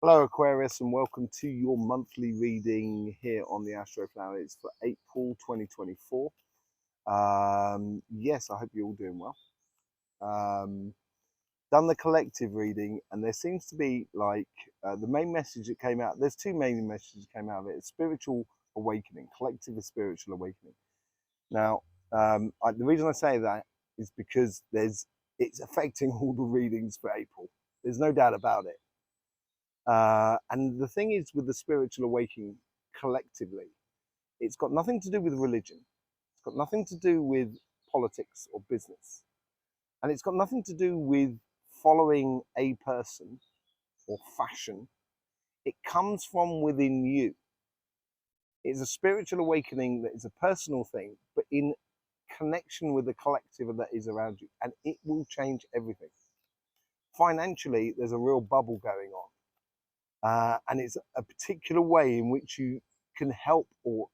Hello Aquarius and welcome to your monthly reading here on the Astroflower. It's for April 2024. Yes, I hope you're all doing well. Done the collective reading and there seems to be the main message that came out. There's two main messages that came out of it. It's spiritual awakening, collective is spiritual awakening. Now, the reason I say that is because it's affecting all the readings for April. There's no doubt about it. And the thing is with the spiritual awakening collectively, it's got nothing to do with religion. It's got nothing to do with politics or business. And it's got nothing to do with following a person or fashion. It comes from within you. It's a spiritual awakening that is a personal thing, but in connection with the collective that is around you. And it will change everything. Financially, there's a real bubble going on. And it's a particular way in which you can help or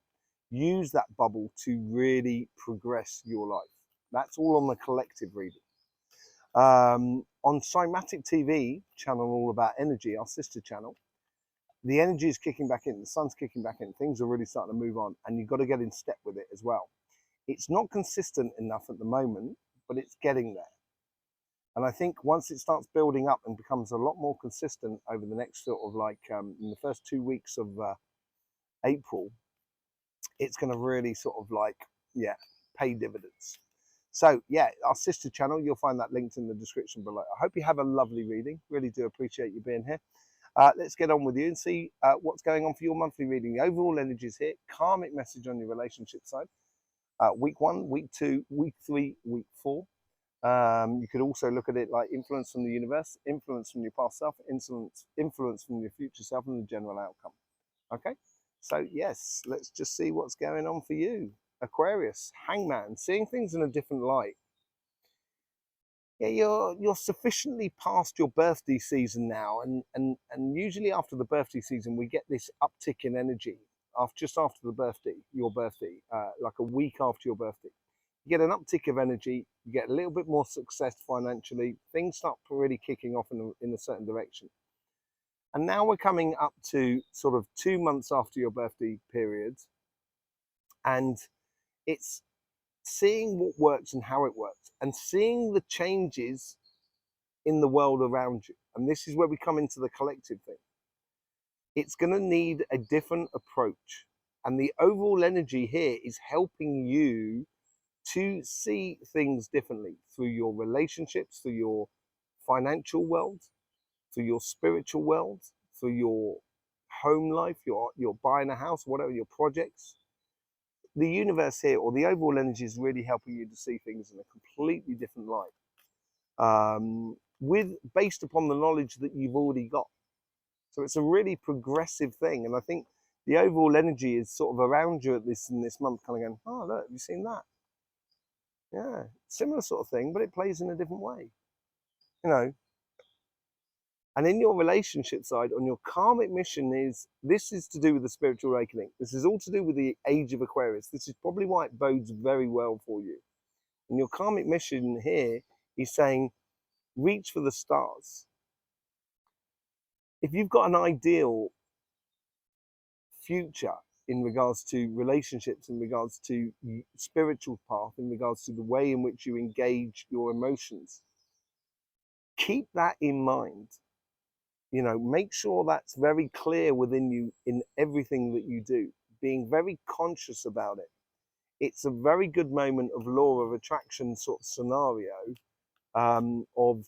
use that bubble to really progress your life. That's all on the collective reading. On Cymatic TV, channel all about energy, our sister channel, the energy is kicking back in, the sun's kicking back in, things are really starting to move on, and you've got to get in step with it as well. It's not consistent enough at the moment, but it's getting there. And I think once it starts building up and becomes a lot more consistent over the next sort of in the first 2 weeks of April, it's going to really sort of pay dividends. So yeah, our sister channel, you'll find that linked in the description below. I hope you have a lovely reading. Really do appreciate you being here. Let's get on with you and see what's going on for your monthly reading. The overall energy is here. Karmic message on your relationship side. Week 1, week 2, week 3, week 4. You could also look at it like influence from the universe, influence from your past self, influence from your future self, and the general outcome. Okay, so yes, let's just see what's going on for you. Aquarius, Hangman, seeing things in a different light. Yeah, you're sufficiently past your birthday season now, and usually after the birthday season we get this uptick in energy just after your birthday, like a week after your birthday. You get an uptick of energy, you get a little bit more success financially, things start really kicking off in a certain direction. And now we're coming up to sort of 2 months after your birthday period, and it's seeing what works and how it works, and seeing the changes in the world around you. And this is where we come into the collective thing. It's going to need a different approach. And the overall energy here is helping you to see things differently through your relationships, through your financial world, through your spiritual world, through your home life, you're buying a house, whatever, your projects. The universe here, or the overall energy, is really helping you to see things in a completely different light, based upon the knowledge that you've already got. So it's a really progressive thing, and I think the overall energy is sort of around you in this month, kind of going, oh look, have you seen that? Yeah, similar sort of thing, but it plays in a different way, you know. And in your relationship side, on your karmic mission, this is to do with the spiritual awakening. This is all to do with the age of Aquarius. This is probably why it bodes very well for you. And your karmic mission here is saying, reach for the stars. If you've got an ideal future in regards to relationships, in regards to spiritual path, in regards to the way in which you engage your emotions, keep that in mind. You know, make sure that's very clear within you in everything that you do, being very conscious about it. It's a very good moment of law of attraction sort of scenario, of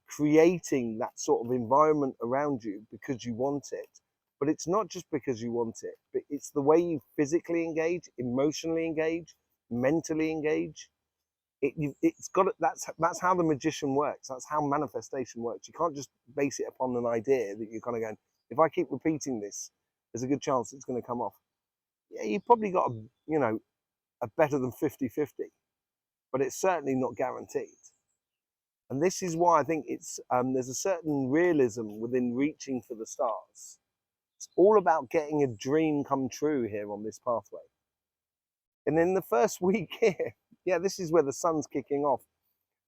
creating that sort of environment around you because you want it. But it's not just because you want it, but it's the way you physically engage, emotionally engage, mentally engage. That's how the magician works. That's how manifestation works. You can't just base it upon an idea that you're kind of going, if I keep repeating this, there's a good chance it's going to come off. Yeah, you've probably got a better than 50-50, but it's certainly not guaranteed. And this is why I think there's a certain realism within reaching for the stars. It's all about getting a dream come true here on this pathway. And in the first week here, yeah, this is where the sun's kicking off.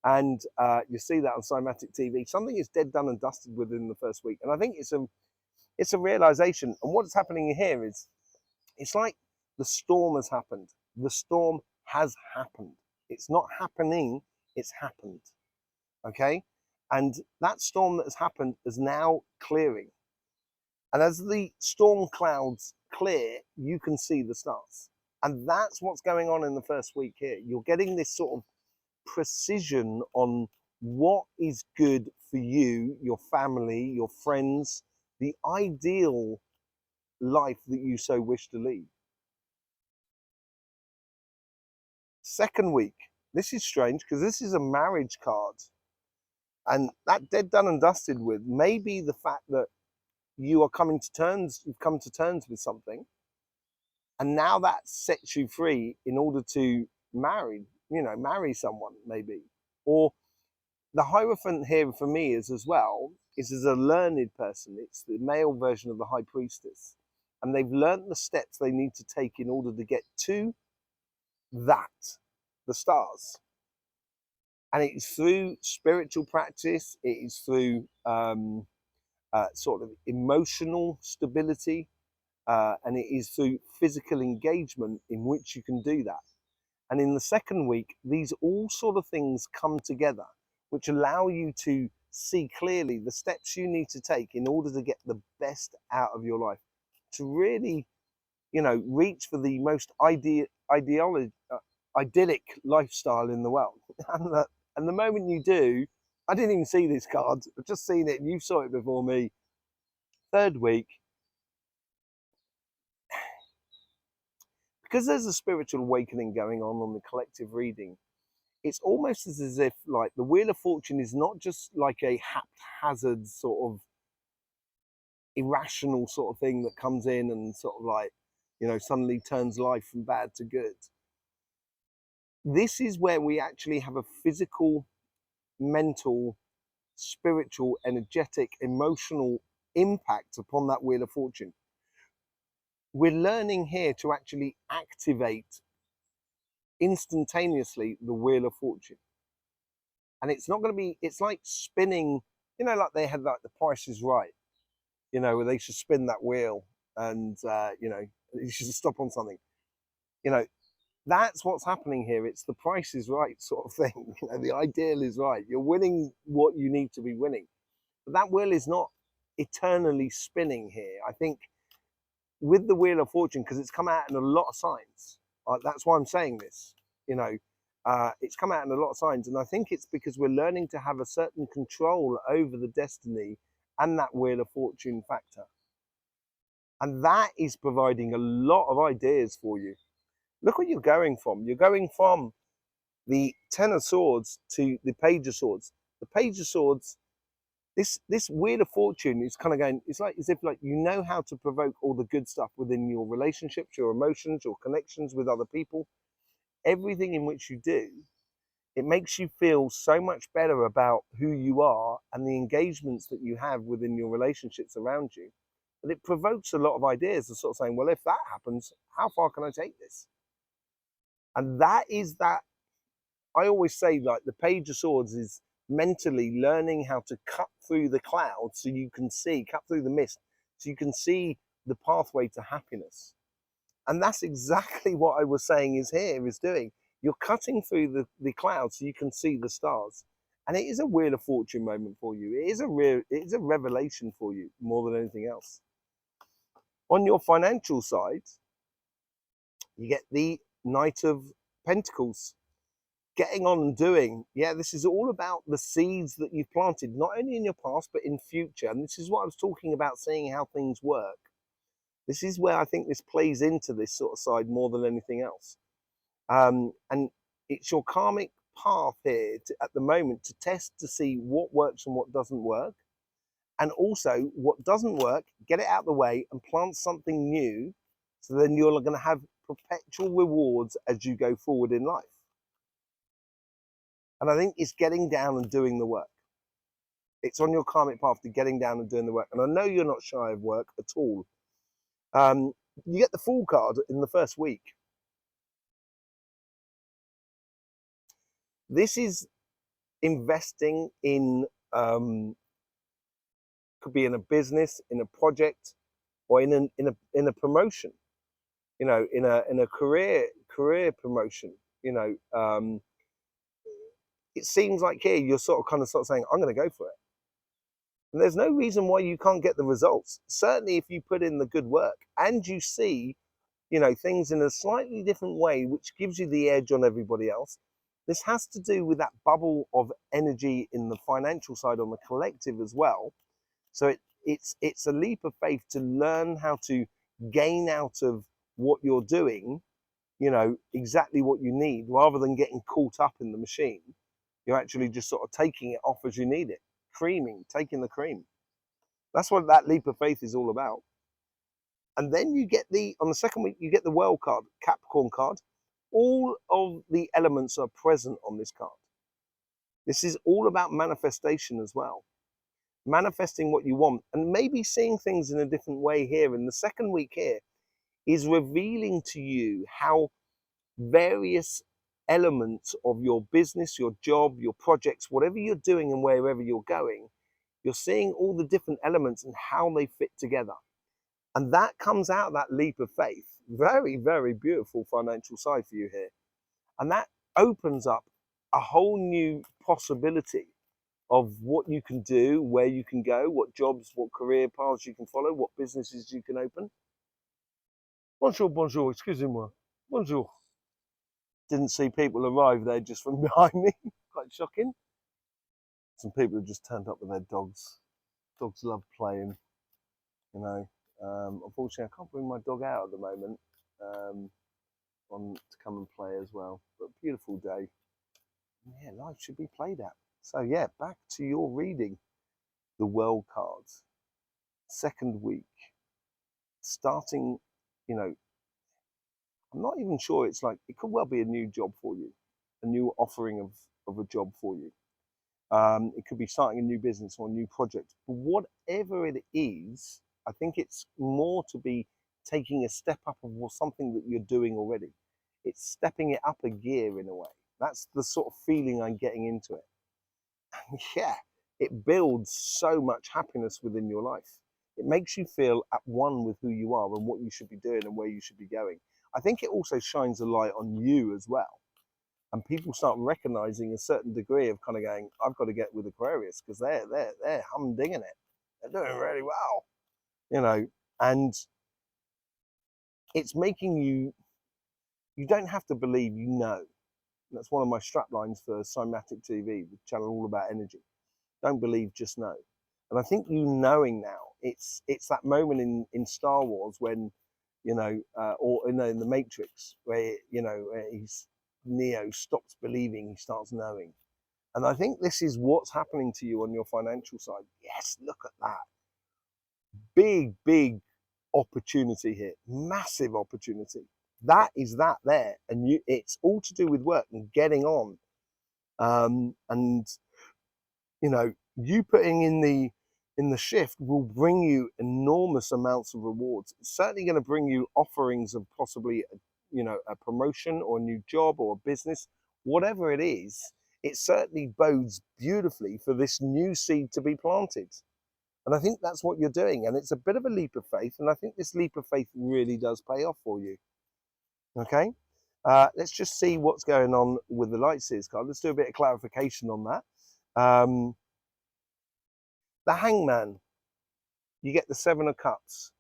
And you see that on Cymatic TV. Something is dead, done and dusted within the first week. And I think It's a realization. And what's happening here is, it's like the storm has happened. The storm has happened. It's not happening, it's happened. Okay? And that storm that has happened is now clearing. And as the storm clouds clear, you can see the stars. And that's what's going on in the first week here. You're getting this sort of precision on what is good for you, your family, your friends, the ideal life that you so wish to lead. Second week, this is strange because this is a marriage card. And that dead, done and dusted with maybe the fact that you are coming to terms, you've come to terms with something. And now that sets you free in order to marry, marry someone maybe. Or the Hierophant here for me is as well, is as a learned person. It's the male version of the High Priestess. And they've learned the steps they need to take in order to get to that, the stars. And it's through spiritual practice, it is through sort of emotional stability, and it is through physical engagement in which you can do that. And in the second week, these all sort of things come together, which allow you to see clearly the steps you need to take in order to get the best out of your life, to really, reach for the most idyllic lifestyle in the world. And the moment you do, I didn't even see this card, I've just seen it and you saw it before me. Third week, because there's a spiritual awakening going on the collective reading, it's almost as if like the Wheel of Fortune is not just like a haphazard sort of irrational sort of thing that comes in and sort of like, suddenly turns life from bad to good. This is where we actually have a physical, mental, spiritual, energetic, emotional impact upon that Wheel of Fortune. We're learning here to actually activate instantaneously the Wheel of Fortune. And it's not going to be, it's like spinning, like they had like the Price is Right, where they should spin that wheel and, you should stop on something. That's what's happening here. It's the Price is Right sort of thing. The ideal is right. You're winning what you need to be winning. But that wheel is not eternally spinning here. I think with the Wheel of Fortune, because it's come out in a lot of signs, that's why I'm saying this, it's come out in a lot of signs. And I think it's because we're learning to have a certain control over the destiny and that Wheel of Fortune factor. And that is providing a lot of ideas for you. Look what you're going from. You're going from the Ten of Swords to the Page of Swords. The Page of Swords, this Wheel of Fortune is kind of going, it's like as if like how to provoke all the good stuff within your relationships, your emotions, your connections with other people, everything in which you do. It makes you feel so much better about who you are and the engagements that you have within your relationships around you. But it provokes a lot of ideas of sort of saying, well, if that happens, how far can I take this? And that is that, I always say, like the Page of Swords is mentally learning how to cut through the clouds so you can see, cut through the mist, so you can see the pathway to happiness. And that's exactly what I was saying is doing. You're cutting through the clouds so you can see the stars. And it is a Wheel of Fortune moment for you. It is a revelation for you more than anything else. On your financial side, you get the Knight of Pentacles. Getting on and doing. Yeah, this is all about the seeds that you've planted, not only in your past, but in future. And this is what I was talking about, seeing how things work. This is where I think this plays into this sort of side more than anything else. And it's your karmic path here at the moment to test to see what works and what doesn't work. And also what doesn't work, get it out of the way and plant something new. So then you're going to have perpetual rewards as you go forward in life. And I think it's getting down and doing the work. It's on your karmic path to getting down and doing the work. And I know you're not shy of work at all. You get the Fool card in the first week. This is investing in Could be in a business, in a project, or in a promotion. You know, in a career promotion. You know, it seems like here you're sort of saying, I'm going to go for it. And there's no reason why you can't get the results. Certainly, if you put in the good work and you see, you know, things in a slightly different way, which gives you the edge on everybody else. This has to do with that bubble of energy in the financial side on the collective as well. So it's a leap of faith to learn how to gain out of what you're doing, you know, exactly what you need, rather than getting caught up in the machine. You're actually just sort of taking it off as you need it, creaming, taking the cream. That's what that leap of faith is all about. And then you get on the second week, you get the World card, Capricorn card. All of the elements are present on this card. This is all about manifestation as well. Manifesting what you want and maybe seeing things in a different way here. And the second week here is revealing to you how various elements of your business, your job, your projects, whatever you're doing and wherever you're going, you're seeing all the different elements and how they fit together. And that comes out, that leap of faith. Very, very beautiful financial side for you here. And that opens up a whole new possibility of what you can do, where you can go, what jobs, what career paths you can follow, what businesses you can open. Bonjour, bonjour, excusez-moi. Bonjour. Didn't see people arrive there just from behind me. Quite shocking. Some people have just turned up with their dogs. Dogs love playing, you know. Unfortunately, I can't bring my dog out at the moment to come and play as well. But beautiful day. Yeah, life should be played at. So yeah, back to your reading. The World cards. Second week. Starting, you know, I'm not even sure. It's like, it could well be a new job for you. A new offering of a job for you. It could be starting a new business or a new project. But whatever it is, I think it's more to be taking a step up of something that you're doing already. It's stepping it up a gear in a way. That's the sort of feeling I'm getting into it. And yeah, it builds so much happiness within your life. It makes you feel at one with who you are and what you should be doing and where you should be going. I think it also shines a light on you as well. And people start recognizing a certain degree of kind of going, I've got to get with Aquarius because they're humdinging it. They're doing really well, you know. And it's making you don't have to believe, you know. That's one of my strap lines for Cymatic TV, the channel all about energy. Don't believe, just know. And I think you knowing now, it's that moment in Star Wars when, you know, or in the Matrix where, you know, Neo stops believing, he starts knowing. And I think this is what's happening to you on your financial side. Yes, look at that. Big opportunity here. Massive opportunity. That is that there. And it's all to do with work and getting on. And, you know, you putting in the shift will bring you enormous amounts of rewards. It's certainly going to bring you offerings of possibly, you know, a promotion or a new job or a business, whatever it is. It certainly bodes beautifully for this new seed to be planted. And I think that's what you're doing. And it's a bit of a leap of faith. And I think this leap of faith really does pay off for you. Okay. Let's just see what's going on with the Light Seers card. Let's do a bit of clarification on that. The Hangman, you get the Seven of Cups.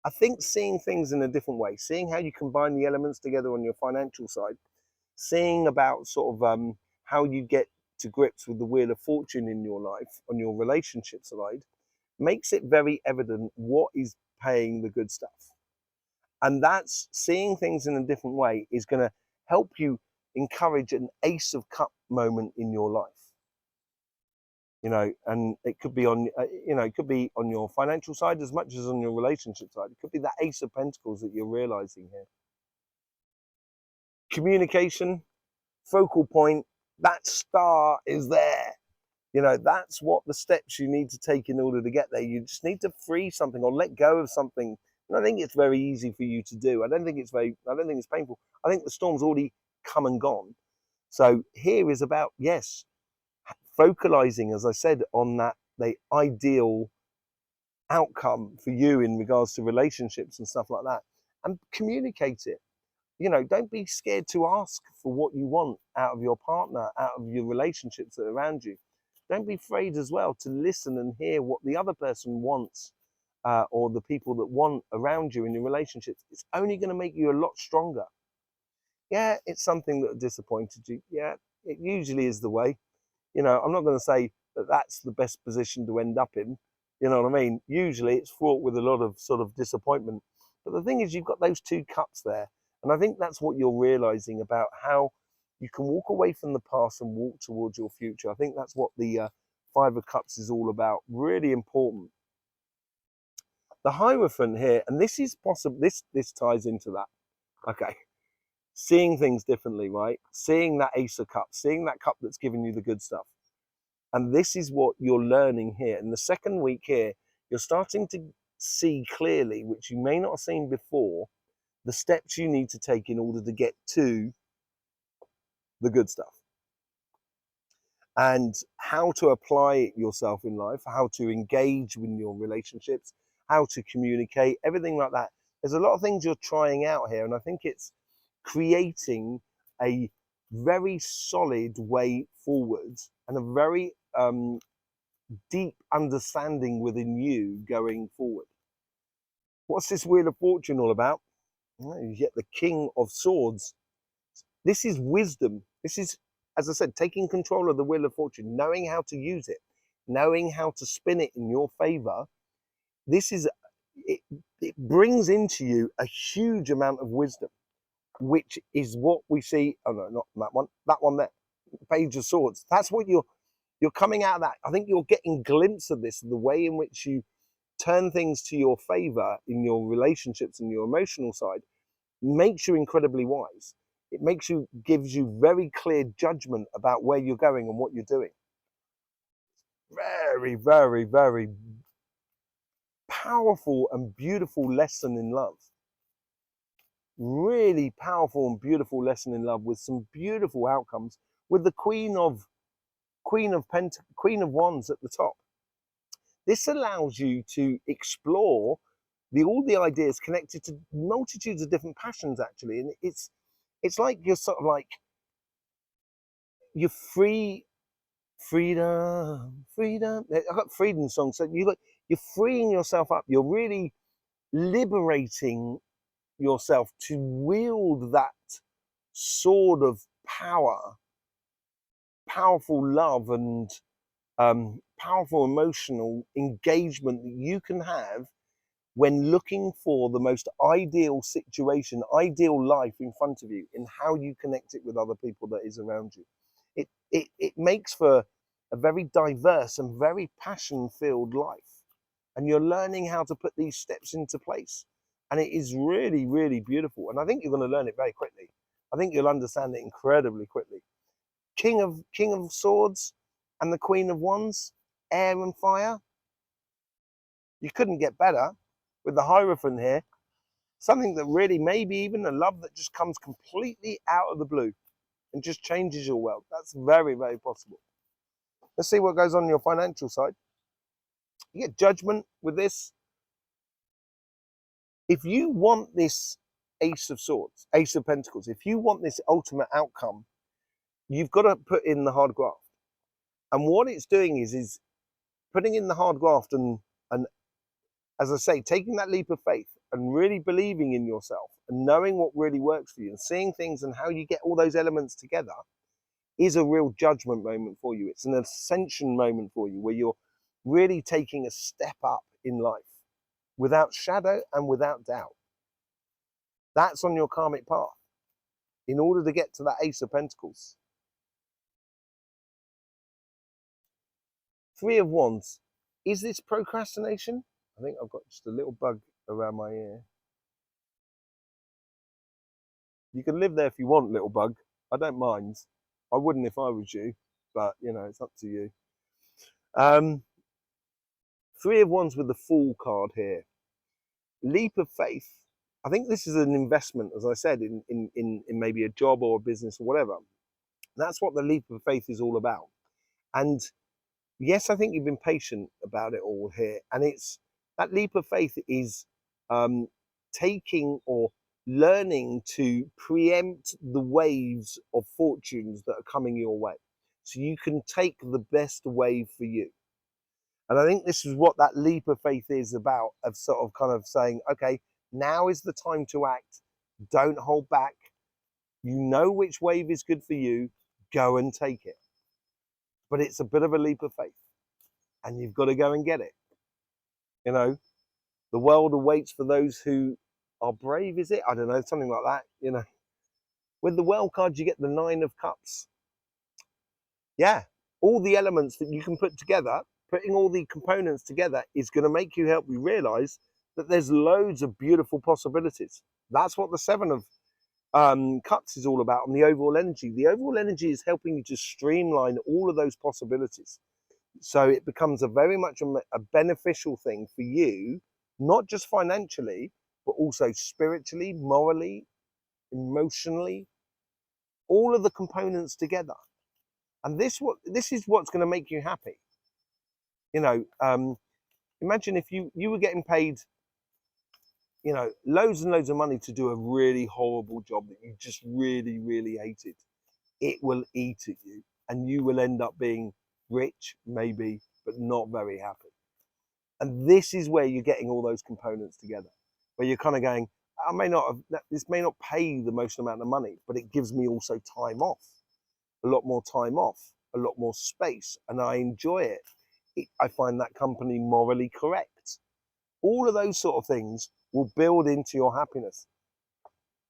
I think seeing things in a different way, seeing how you combine the elements together on your financial side, seeing about sort of how you get to grips with the Wheel of Fortune in your life, on your relationship side, makes it very evident what is paying the good stuff. And that's seeing things in a different way is going to help you encourage an Ace of Cup moment in your life. You know, and it could be on, you know, it could be on your financial side as much as on your relationship side. It could be that Ace of Pentacles that you're realizing here. Communication, focal point, that star is there. You know, that's what the steps you need to take in order to get there. You just need to free something or let go of something. And I think it's very easy for you to do. I don't think it's painful. I think the storm's already come and gone. So here is about, yes, focalizing, as I said, on that the ideal outcome for you in regards to relationships and stuff like that, and communicate it. You know, don't be scared to ask for what you want out of your partner, out of your relationships that are around you. Don't be afraid as well to listen and hear what the other person wants, or the people that want around you in your relationships. It's only going to make you a lot stronger. Yeah, it's something that disappointed you. Yeah, it usually is the way. You know, I'm not going to say that that's the best position to end up in. You know what I mean? Usually it's fraught with a lot of sort of disappointment. But the thing is, you've got those two cups there. And I think that's what you're realizing about how you can walk away from the past and walk towards your future. I think that's what the Five of Cups is all about. Really important. The Hierophant here, and this is possible, this ties into that. Okay. Seeing things differently, right? Seeing that Ace of Cups, seeing that cup that's giving you the good stuff. And this is what you're learning here. In the second week here, you're starting to see clearly, which you may not have seen before, the steps you need to take in order to get to the good stuff. And how to apply it yourself in life, how to engage with your relationships, how to communicate, everything like that. There's a lot of things you're trying out here, and I think it's creating a very solid way forward and a very deep understanding within you going forward. What's this Wheel of Fortune all about? Well, you get the King of Swords. This is wisdom. This is, as I said, taking control of the Wheel of Fortune, knowing how to use it, knowing how to spin it in your favor. This is, it brings into you a huge amount of wisdom, which is what we see. Oh no, not that one there, Page of Swords. That's what you're coming out of that. I think you're getting a glimpse of this, the way in which you turn things to your favor in your relationships and your emotional side makes you incredibly wise. It gives you very clear judgment about where you're going and what you're doing. Very, very, very powerful and beautiful lesson in love. Really powerful and beautiful lesson in love with some beautiful outcomes, with the Queen of Wands at the top. This allows you to explore all the ideas connected to multitudes of different passions, actually. And it's like you're sort of like, you're free, freedom. I got freedom songs. So you're freeing yourself up. You're really liberating yourself to wield that sword of power, powerful love, and powerful emotional engagement that you can have when looking for the most ideal situation, ideal life in front of you, in how you connect it with other people that is around you. It makes for a very diverse and very passion-filled life. And you're learning how to put these steps into place. And it is really, really beautiful. And I think you're going to learn it very quickly. I think you'll understand it incredibly quickly. King of Swords and the Queen of Wands, air and fire. You couldn't get better with the Hierophant here. Something that really, maybe even a love that just comes completely out of the blue and just changes your world. That's very, very possible. Let's see what goes on your financial side. You get Judgment with this. If you want this Ace of Swords, Ace of Pentacles, if you want this ultimate outcome, you've got to put in the hard graft. And what it's doing is putting in the hard graft and as I say, taking that leap of faith and really believing in yourself and knowing what really works for you and seeing things and how you get all those elements together is a real judgment moment for you. It's an ascension moment for you where you're really taking a step up in life without shadow and without doubt. That's on your karmic path in order to get to that Ace of Pentacles. Three of Wands. Is this procrastination? I think I've got just a little bug around my ear. You can live there if you want, little bug. I don't mind. I wouldn't if I was you, but you know, it's up to you. Three of Wands with the Fool card here. Leap of faith. I think this is an investment, as I said, in maybe a job or a business or whatever. That's what the leap of faith is all about. And yes, I think you've been patient about it all here. And it's that leap of faith is taking or learning to preempt the waves of fortunes that are coming your way. So you can take the best wave for you. And I think this is what that leap of faith is about, of sort of kind of saying, okay, now is the time to act. Don't hold back. You know which wave is good for you. Go and take it. But it's a bit of a leap of faith. And you've got to go and get it. You know, the world awaits for those who are brave, is it? I don't know, something like that, you know. With the world card, you get the 9 of Cups. Yeah, all the elements that you can put together, putting all the components together is going to make you, help you realize that there's loads of beautiful possibilities. That's what the 7 of Cups is all about on the overall energy. The overall energy is helping you to streamline all of those possibilities. So it becomes a very much a beneficial thing for you, not just financially, but also spiritually, morally, emotionally, all of the components together. And this is what's going to make you happy. You know, imagine if you were getting paid, you know, loads and loads of money to do a really horrible job that you just really, really hated. It will eat at you, and you will end up being rich, maybe, but not very happy. And this is where you're getting all those components together, where you're kind of going, this may not pay the most amount of money, but it gives me also time off, a lot more time off, a lot more space, and I enjoy it. I find that company morally correct. All of those sort of things will build into your happiness.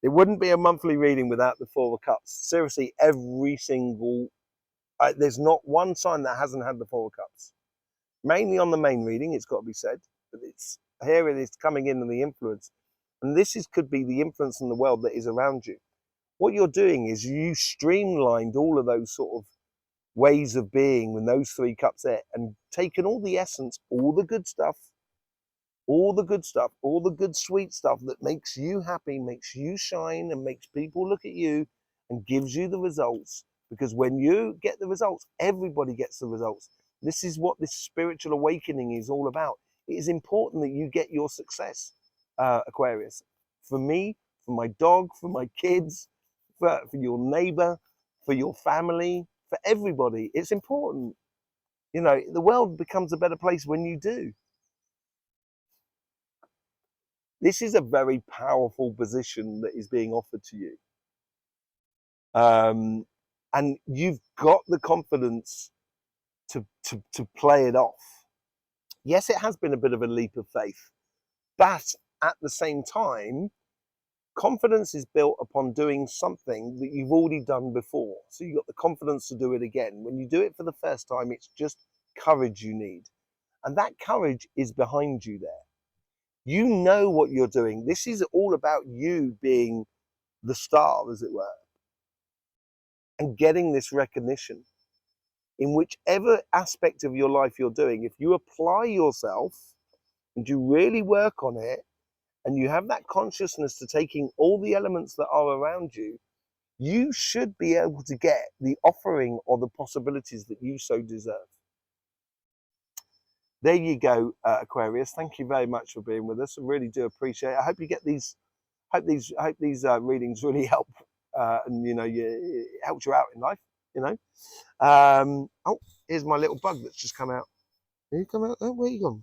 It wouldn't be a monthly reading without the 4 of Cups. Seriously, every single, there's not one sign that hasn't had the 4 of Cups. Mainly on the main reading, it's got to be said, but it's here it is coming in and the influence. And this could be the influence in the world that is around you. What you're doing is you streamlined all of those sort of ways of being with those 3 cups there and taken all the essence, all the good stuff, all the good stuff, all the good sweet stuff that makes you happy, makes you shine, and makes people look at you and gives you the results. Because when you get the results, everybody gets the results. This is what this spiritual awakening is all about. It is important that you get your success, Aquarius. For me, for my dog, for my kids, for your neighbor, for your family, for everybody. It's important. You know, the world becomes a better place when you do. This is a very powerful position that is being offered to you. And you've got the confidence to play it off. Yes, it has been a bit of a leap of faith, but at the same time, confidence is built upon doing something that you've already done before. So you've got the confidence to do it again. When you do it for the first time, it's just courage you need. And that courage is behind you there. You know what you're doing. This is all about you being the star, as it were, and getting this recognition in whichever aspect of your life you're doing. If you apply yourself and you really work on it, and you have that consciousness to taking all the elements that are around you, you should be able to get the offering or the possibilities that you so deserve. There you go, Aquarius. Thank you very much for being with us. I really do appreciate it. I hope you get these. Hope these readings really help, and you know, it helps you out in life. You know. Oh, here's my little bug that's just come out. Are you come out? Oh, where you gone?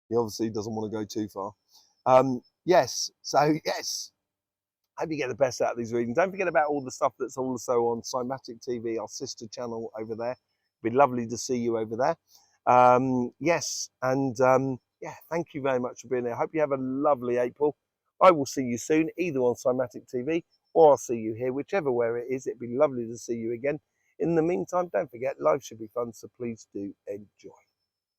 He obviously doesn't want to go too far. Yes. So yes. Hope you get the best out of these readings. Don't forget about all the stuff that's also on Cymatic TV, our sister channel over there. It'd be lovely to see you over there. Yes, and yeah, thank you very much for being there. I hope you have a lovely April. I will see you soon, either on Cymatic TV or I'll see you here, whichever where it is. It'd be lovely to see you again. In the meantime, don't forget, life should be fun, so please do enjoy.